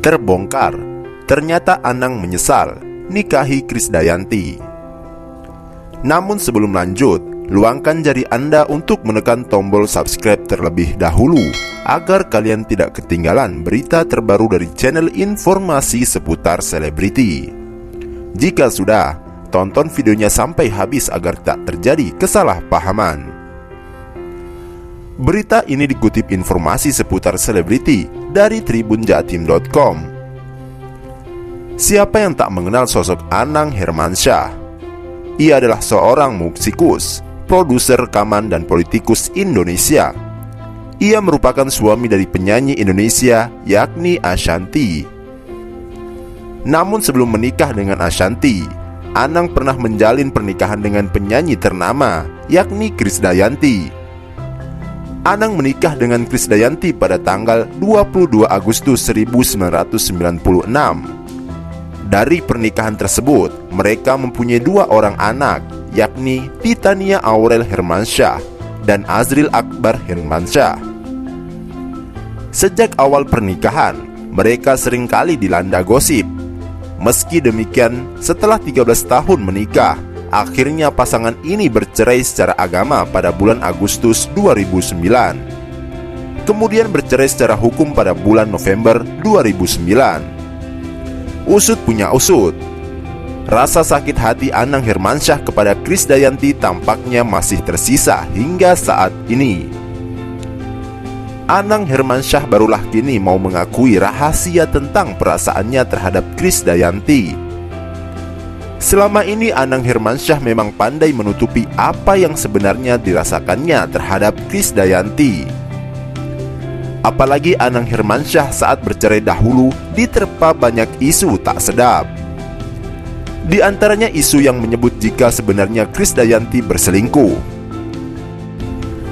Terbongkar, ternyata Anang menyesal nikahi Krisdayanti. Namun sebelum lanjut, luangkan jari Anda untuk menekan tombol subscribe terlebih dahulu agar kalian tidak ketinggalan berita terbaru dari channel informasi seputar selebriti. Jika sudah, tonton videonya sampai habis agar tak terjadi kesalahpahaman. Berita ini dikutip informasi seputar selebriti dari tribunjatim.com. Siapa yang tak mengenal sosok Anang Hermansyah? Ia adalah seorang musikus, produser rekaman dan politikus Indonesia. Ia merupakan suami dari penyanyi Indonesia yakni Ashanty. Namun sebelum menikah dengan Ashanty, Anang pernah menjalin pernikahan dengan penyanyi ternama yakni Krisdayanti. Anang menikah dengan Krisdayanti pada tanggal 22 Agustus 1996. Dari pernikahan tersebut, mereka mempunyai 2 orang anak, yakni Titania Aurel Hermansyah dan Azril Akbar Hermansyah. Sejak awal pernikahan, mereka seringkali dilanda gosip. Meski demikian, setelah 13 tahun menikah, akhirnya pasangan ini bercerai secara agama pada bulan Agustus 2009. Kemudian bercerai secara hukum pada bulan November 2009. Usut punya usut, rasa sakit hati Anang Hermansyah kepada Krisdayanti tampaknya masih tersisa hingga saat ini. Anang Hermansyah barulah kini mau mengakui rahasia tentang perasaannya terhadap Krisdayanti. Selama ini Anang Hermansyah memang pandai menutupi apa yang sebenarnya dirasakannya terhadap Krisdayanti. Apalagi Anang Hermansyah saat bercerai dahulu diterpa banyak isu tak sedap. Di antaranya isu yang menyebut jika sebenarnya Krisdayanti berselingkuh.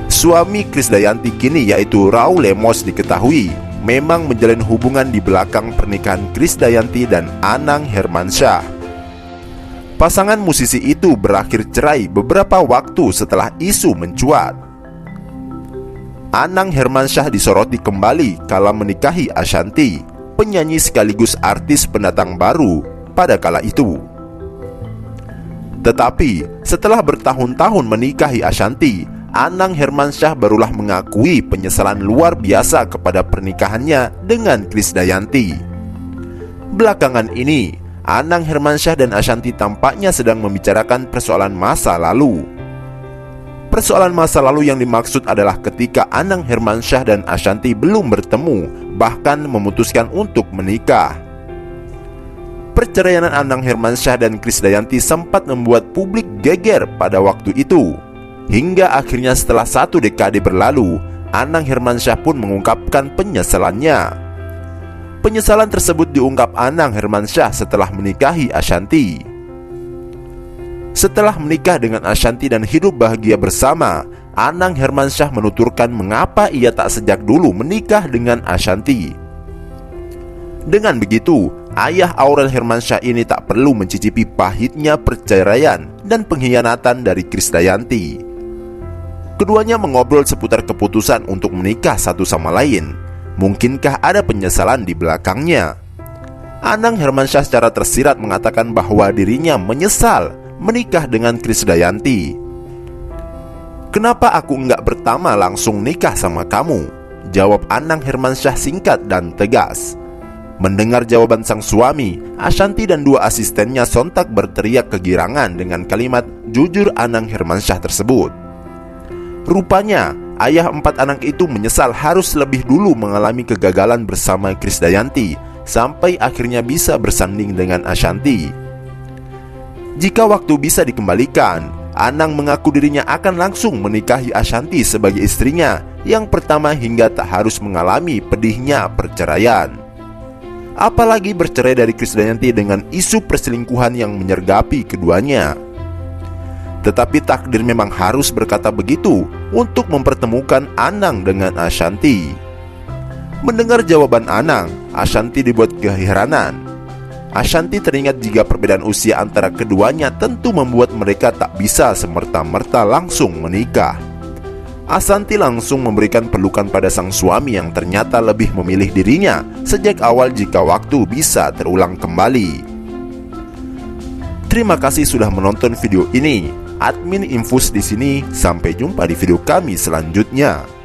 Suami Krisdayanti kini yaitu Raul Lemos diketahui memang menjalin hubungan di belakang pernikahan Krisdayanti dan Anang Hermansyah. Pasangan musisi itu berakhir cerai beberapa waktu setelah isu mencuat. Anang Hermansyah disoroti kembali kala menikahi Ashanty, penyanyi sekaligus artis pendatang baru pada kala itu. Tetapi setelah bertahun-tahun menikahi Ashanty, Anang Hermansyah barulah mengakui penyesalan luar biasa kepada pernikahannya dengan Krisdayanti. Belakangan ini, Anang Hermansyah dan Ashanty tampaknya sedang membicarakan persoalan masa lalu. Persoalan masa lalu yang dimaksud adalah ketika Anang Hermansyah dan Ashanty belum bertemu, bahkan memutuskan untuk menikah. Perceraian Anang Hermansyah dan Krisdayanti sempat membuat publik geger pada waktu itu. Hingga akhirnya setelah 1 dekade berlalu, Anang Hermansyah pun mengungkapkan penyesalannya. Penyesalan tersebut diungkap Anang Hermansyah setelah menikahi Ashanty. Setelah menikah dengan Ashanty dan hidup bahagia bersama, Anang Hermansyah menuturkan mengapa ia tak sejak dulu menikah dengan Ashanty. Dengan begitu, ayah Aurel Hermansyah ini tak perlu mencicipi pahitnya perceraian dan pengkhianatan dari Krisdayanti. Keduanya mengobrol seputar keputusan untuk menikah satu sama lain. Mungkinkah ada penyesalan di belakangnya? Anang Hermansyah secara tersirat mengatakan bahwa dirinya menyesal menikah dengan Krisdayanti. "Kenapa aku enggak pertama langsung nikah sama kamu?" jawab Anang Hermansyah singkat dan tegas. Mendengar jawaban sang suami, Ashanty dan 2 asistennya sontak berteriak kegirangan dengan kalimat jujur Anang Hermansyah tersebut. Rupanya, ayah 4 anak itu menyesal harus lebih dulu mengalami kegagalan bersama Krisdayanti sampai akhirnya bisa bersanding dengan Ashanty. Jika waktu bisa dikembalikan, Anang mengaku dirinya akan langsung menikahi Ashanty sebagai istrinya yang pertama hingga tak harus mengalami pedihnya perceraian. Apalagi bercerai dari Krisdayanti dengan isu perselingkuhan yang menyergapi keduanya. Tetapi takdir memang harus berkata begitu untuk mempertemukan Anang dengan Ashanty. Mendengar jawaban Anang, Ashanty dibuat keheranan. Ashanty teringat jika perbedaan usia antara keduanya tentu membuat mereka tak bisa semerta-merta langsung menikah. Asanti langsung memberikan pelukan pada sang suami yang ternyata lebih memilih dirinya sejak awal jika waktu bisa terulang kembali. Terima kasih sudah menonton video ini. Admin Infus di sini. Sampai jumpa di video kami selanjutnya.